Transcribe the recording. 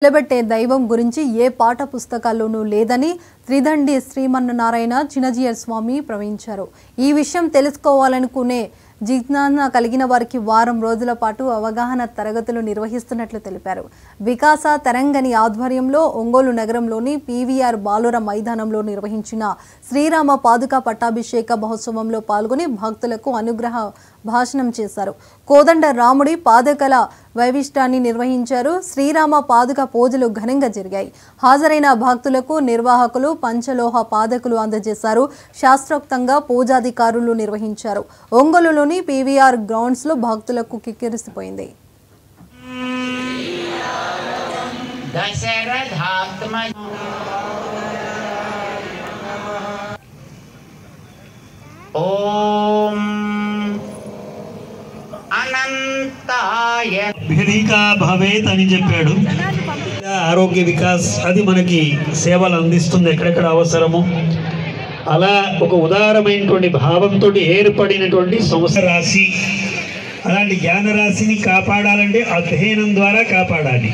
నిలబెట్టే దైవం గురించి ఏ పాఠ పుస్తకాల్లోనూ లేదని త్రిదండి శ్రీమన్నారాయణ చిన్నజీయర్ స్వామి ప్రవచించారు. ఈ విషయం తెలుసుకోవాలనుకునే జిజ్ఞాస కలిగిన వారికి వారం రోజుల పాటు అవగాహన తరగతులు నిర్వహిస్తున్నట్లు తెలిపారు. వికాస తరంగని ఆధ్వర్యంలో ఒంగోలు నగరంలోని పీవీఆర్ బాలుర మైదానంలో నిర్వహించిన శ్రీరామ పాదుక పట్టాభిషేక మహోత్సవంలో పాల్గొని భక్తులకు అనుగ్రహ భాషణం చేశారు. కోదండ రాముడి పాదకల వైవిష్టాన్ని నిర్వహించారు. శ్రీరామ పాదుక పూజలు ఘనంగా జరిగాయి. హాజరైన భక్తులకు నిర్వాహకులు పంచలోహ పాదకులు అందజేశారు. శాస్త్రోక్తంగా పూజాధికారులు నిర్వహించారు. ఒంగోలులోని పీవీఆర్ గ్రౌండ్స్ లో భక్తులకు కిక్కిరిసిపోయింది. భేదికా భవేత్ అని చెప్పాడు. ఆరోగ్య వికాస్ అది మనకి సేవలు అందిస్తుంది ఎక్కడెక్కడ అవసరము. అలా ఒక ఉదారమైనటువంటి భావంతో ఏర్పడినటువంటి సంవత్సర రాశి, అలాంటి జ్ఞాన రాశిని కాపాడాలంటే అధ్యయనం ద్వారా కాపాడాలి.